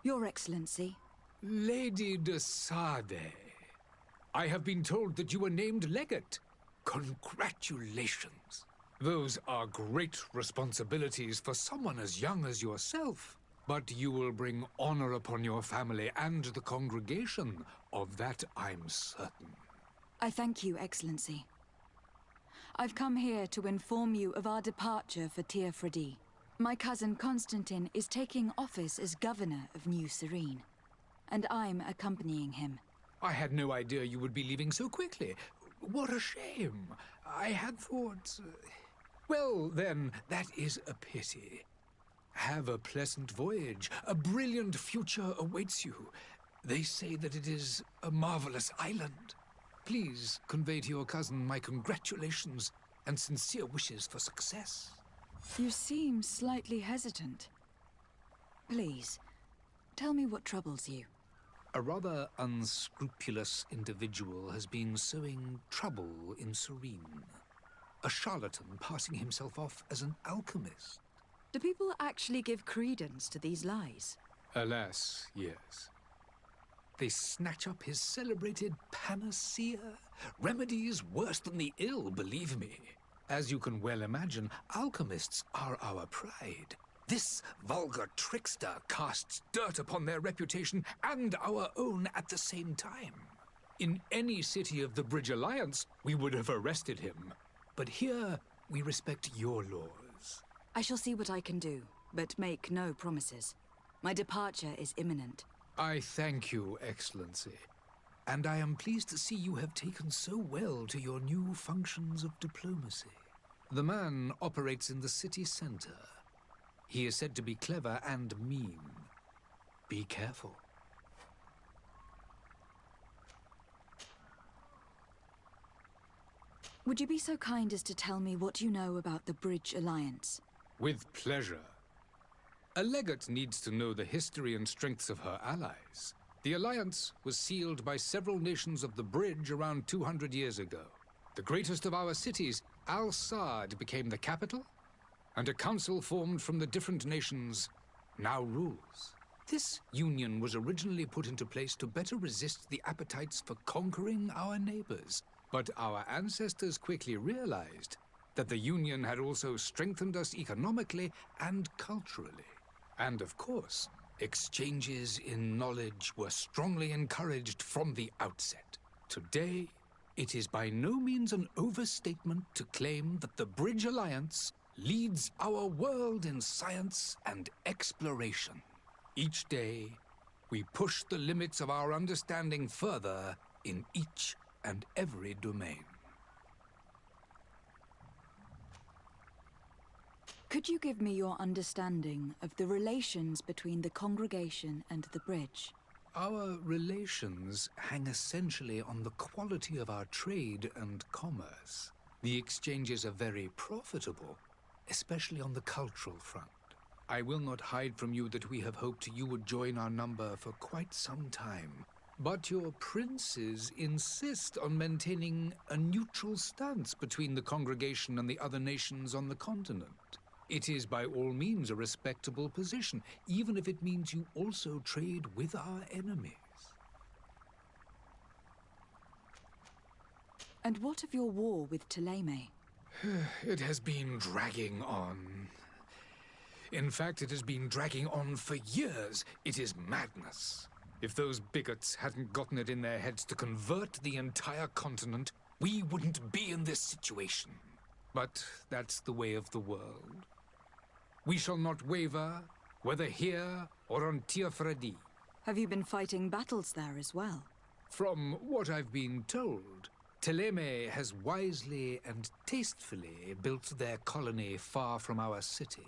Your Excellency. Lady de Sade, I have been told that you were named legate. Congratulations. Those are great responsibilities for someone as young as yourself. But you will bring honor upon your family and the congregation. Of that I'm certain. I thank you, Excellency. I've come here to inform you of our departure for Teofredi. My cousin Constantine is taking office as governor of New Serene, and I'm accompanying him. I had no idea you would be leaving so quickly. What a shame. I had thought... Well, then, that is a pity. Have a pleasant voyage. A brilliant future awaits you. They say that it is a marvelous island. Please convey to your cousin my congratulations and sincere wishes for success. You seem slightly hesitant. Please, tell me what troubles you. A rather unscrupulous individual has been sowing trouble in Serene. A charlatan passing himself off as an alchemist. Do people actually give credence to these lies? Alas, yes. They snatch up his celebrated panacea. Remedies worse than the ill, believe me. As you can well imagine, alchemists are our pride. This vulgar trickster casts dirt upon their reputation and our own at the same time. In any city of the Bridge Alliance, we would have arrested him. But here, we respect your laws. I shall see what I can do, but make no promises. My departure is imminent. I thank you, Excellency. And I am pleased to see you have taken so well to your new functions of diplomacy. The man operates in the city center. He is said to be clever and mean. Be careful. Would you be so kind as to tell me what you know about the Bridge Alliance? With pleasure. A legate needs to know the history and strengths of her allies. The alliance was sealed by several nations of the Bridge around 200 years ago. The greatest of our cities, Al-Sad, became the capital, and a council formed from the different nations now rules. This union was originally put into place to better resist the appetites for conquering our neighbors, but our ancestors quickly realized that the union had also strengthened us economically and culturally. And of course, exchanges in knowledge were strongly encouraged from the outset. Today, it is by no means an overstatement to claim that the Bridge Alliance leads our world in science and exploration. Each day, we push the limits of our understanding further in each and every domain. Could you give me your understanding of the relations between the congregation and the Bridge? Our relations hang essentially on the quality of our trade and commerce. The exchanges are very profitable, especially on the cultural front. I will not hide from you that we have hoped you would join our number for quite some time. But your princes insist on maintaining a neutral stance between the congregation and the other nations on the continent. It is by all means a respectable position, even if it means you also trade with our enemies. And what of your war with Ptolemy? It has been dragging on. In fact, it has been dragging on for years. It is madness. If those bigots hadn't gotten it in their heads to convert the entire continent, we wouldn't be in this situation. But that's the way of the world. We shall not waver, whether here or on Teofredi. Have you been fighting battles there as well? From what I've been told, Ptolemy has wisely and tastefully built their colony far from our city.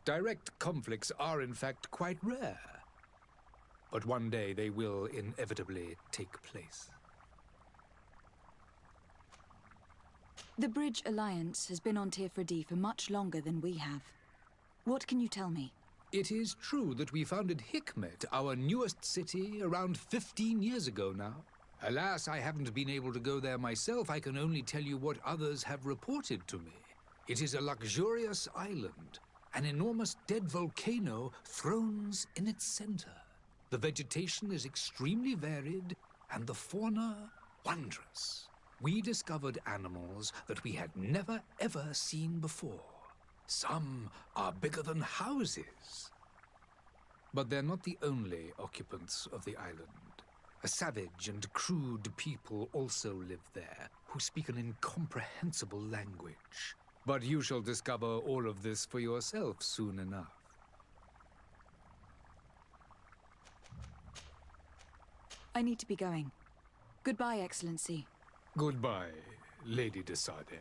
Direct conflicts are in fact quite rare. But one day they will inevitably take place. The Bridge Alliance has been on Teofredi for much longer than we have. What can you tell me? It is true that we founded Hikmet, our newest city, around 15 years ago now. Alas, I haven't been able to go there myself. I can only tell you what others have reported to me. It is a luxurious island. An enormous dead volcano thrones in its center. The vegetation is extremely varied, and the fauna wondrous. We discovered animals that we had never ever seen before. Some are bigger than houses. But they're not the only occupants of the island. A savage and crude people also live there, who speak an incomprehensible language. But you shall discover all of this for yourself soon enough. I need to be going. Goodbye, Excellency. Goodbye, Lady de Sade.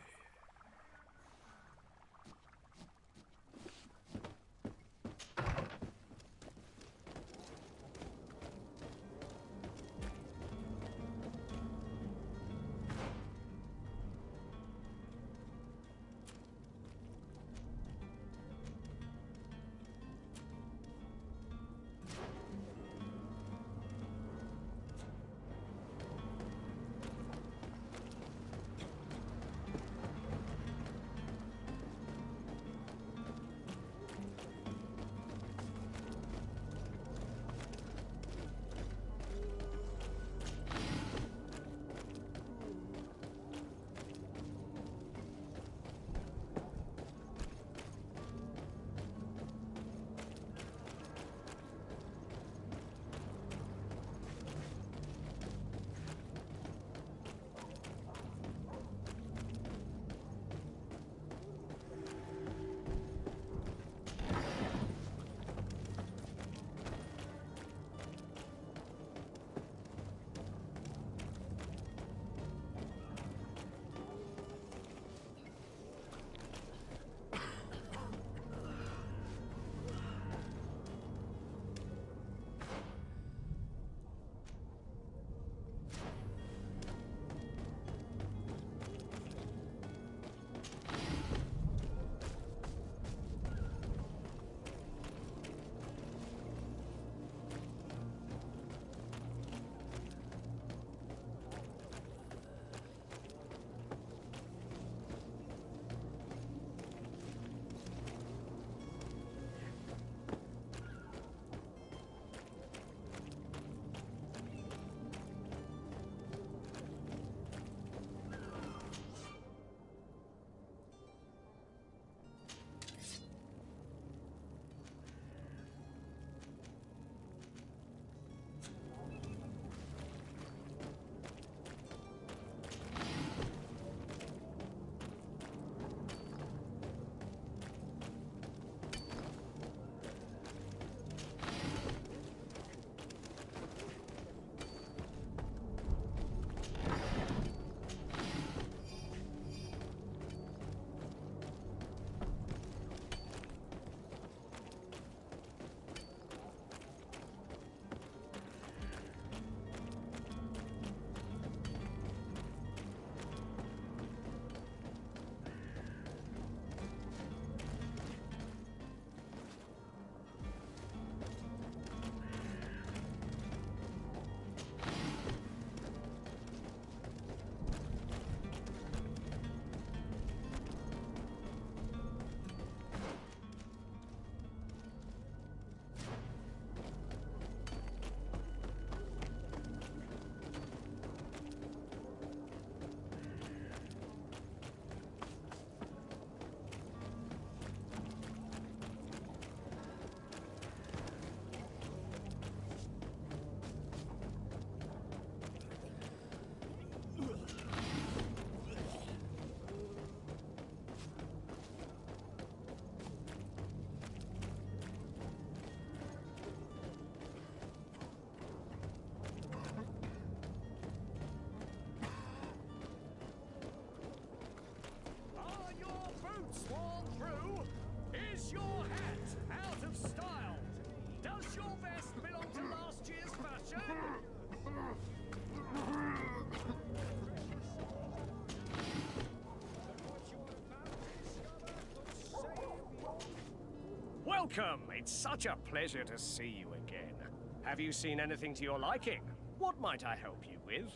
Welcome! It's such a pleasure to see you again. Have you seen anything to your liking? What might I help you with?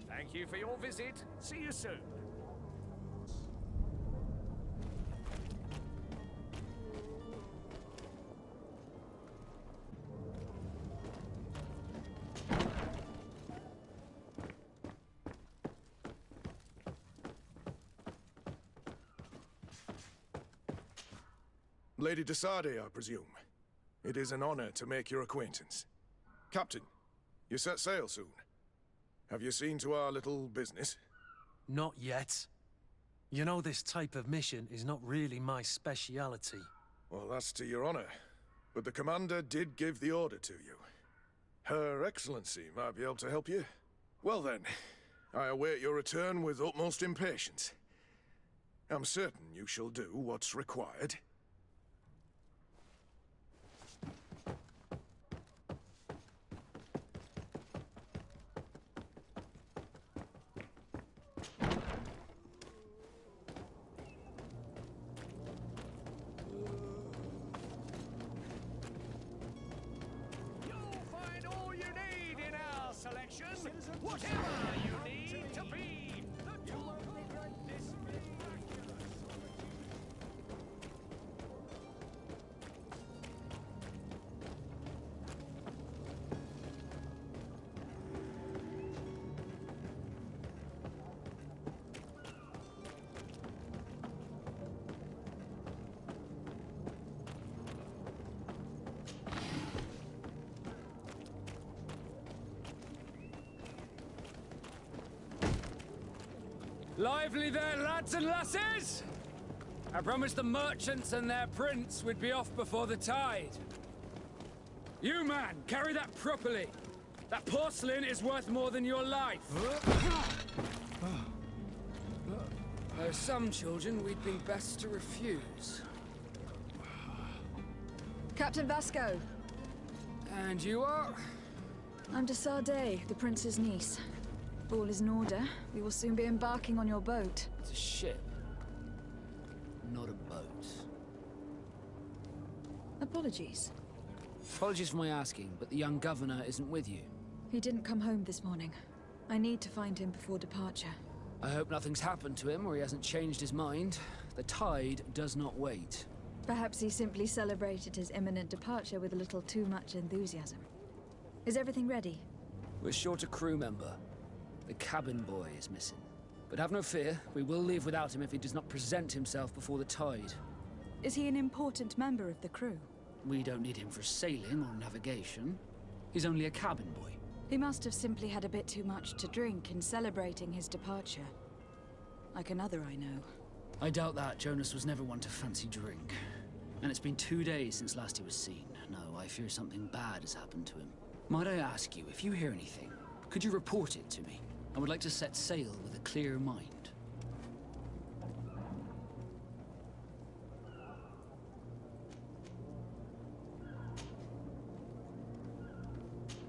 Thank you for your visit. See you soon. Lady de Sardet, I presume. It is an honor to make your acquaintance. Captain, you set sail soon. Have you seen to our little business? Not yet. You know, this type of mission is not really my speciality. Well, that's to your honor. But the commander did give the order to you. Her Excellency might be able to help you. Well then, I await your return with utmost impatience. I'm certain you shall do what's required. Whatever you need to be, the top of this Lively there, lads and lasses! I promised the merchants and their prince we'd be off before the tide. You, man, carry that properly. That porcelain is worth more than your life. There's some children we'd be best to refuse. Captain Vasco. And you are? I'm de Sardet, the prince's niece. All is in order. We will soon be embarking on your boat. It's a ship, not a boat. Apologies. Apologies for my asking, but the young governor isn't with you. He didn't come home this morning. I need to find him before departure. I hope nothing's happened to him or he hasn't changed his mind. The tide does not wait. Perhaps he simply celebrated his imminent departure with a little too much enthusiasm. Is everything ready? We're short a crew member. The cabin boy is missing. But have no fear, we will leave without him if he does not present himself before the tide. Is he an important member of the crew? We don't need him for sailing or navigation. He's only a cabin boy. He must have simply had a bit too much to drink in celebrating his departure. Like another I know. I doubt that. Jonas was never one to fancy drink. And it's been 2 days since last he was seen. No, I fear something bad has happened to him. Might I ask you, if you hear anything, could you report it to me? I would like to set sail with a clear mind.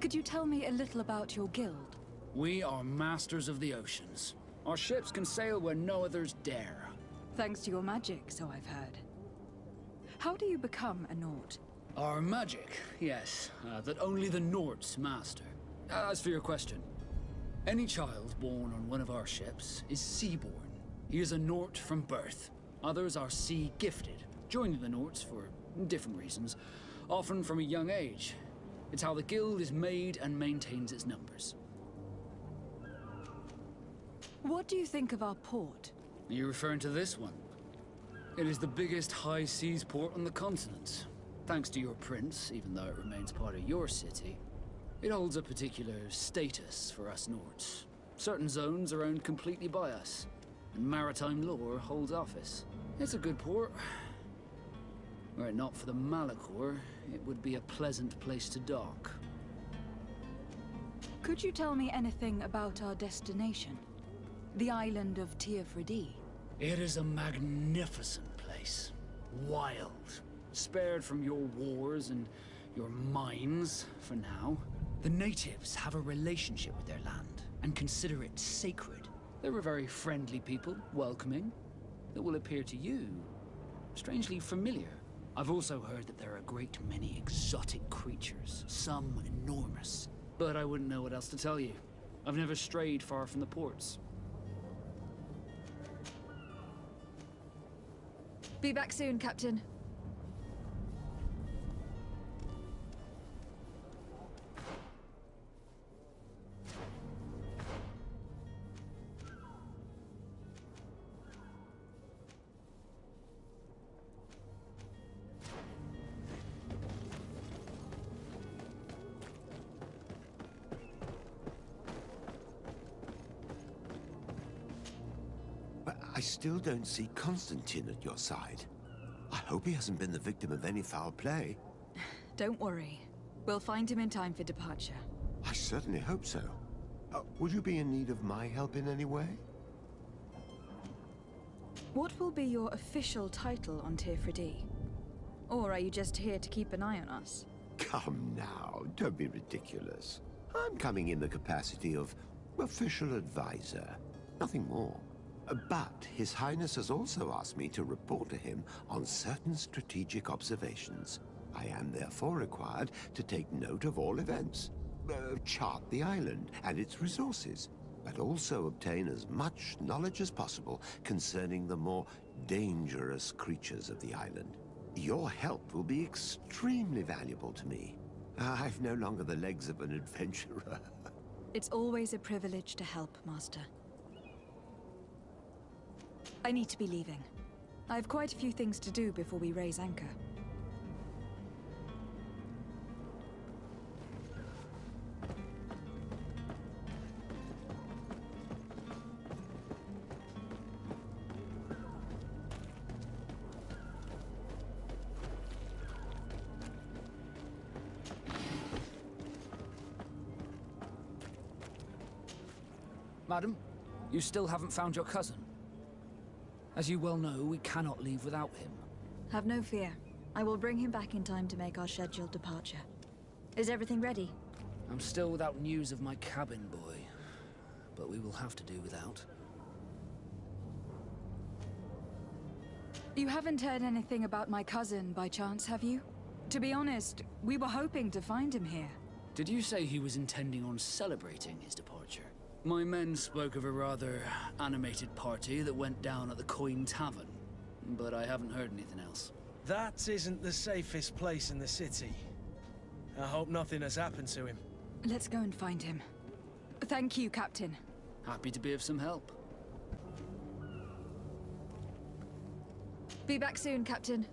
Could you tell me a little about your guild? We are masters of the oceans. Our ships can sail where no others dare. Thanks to your magic, so I've heard. How do you become a Nort? Our magic, yes, that only the Norts master. As for your question, any child born on one of our ships is sea-born. He is a Nort from birth. Others are sea-gifted, joining the Norts for different reasons, often from a young age. It's how the guild is made and maintains its numbers. What do you think of our port? Are you referring to this one? It is the biggest high seas port on the continent. Thanks to your prince, even though it remains part of your city, it holds a particular status for us Nords. Certain zones are owned completely by us, and maritime law holds office. It's a good port. Were it not for the Malachor, it would be a pleasant place to dock. Could you tell me anything about our destination? The island of Teofridi? It is a magnificent place. Wild. Spared from your wars and your mines, for now. The natives have a relationship with their land, and consider it sacred. They're a very friendly people, welcoming, that will appear to you strangely familiar. I've also heard that there are a great many exotic creatures, some enormous. But I wouldn't know what else to tell you. I've never strayed far from the ports. Be back soon, Captain. I still don't see Constantine at your side. I hope he hasn't been the victim of any foul play. Don't worry. We'll find him in time for departure. I certainly hope so. Would you be in need of my help in any way? What will be your official title on Teofridi? Or are you just here to keep an eye on us? Come now, don't be ridiculous. I'm coming in the capacity of official advisor, nothing more. But His Highness has also asked me to report to him on certain strategic observations. I am therefore required to take note of all events, chart the island and its resources, but also obtain as much knowledge as possible concerning the more dangerous creatures of the island. Your help will be extremely valuable to me. I've no longer the legs of an adventurer. It's always a privilege to help, Master. I need to be leaving. I have quite a few things to do before we raise anchor. Madam, you still haven't found your cousin. As you well know, we cannot leave without him. Have no fear. I will bring him back in time to make our scheduled departure. Is everything ready? I'm still without news of my cabin boy, but we will have to do without. You haven't heard anything about my cousin by chance, have you? To be honest, we were hoping to find him here. Did you say he was intending on celebrating his departure? My men spoke of a rather animated party that went down at the Coin Tavern, but I haven't heard anything else. That isn't the safest place in the city. I hope nothing has happened to him. Let's go and find him. Thank you, Captain. Happy to be of some help. Be back soon, Captain.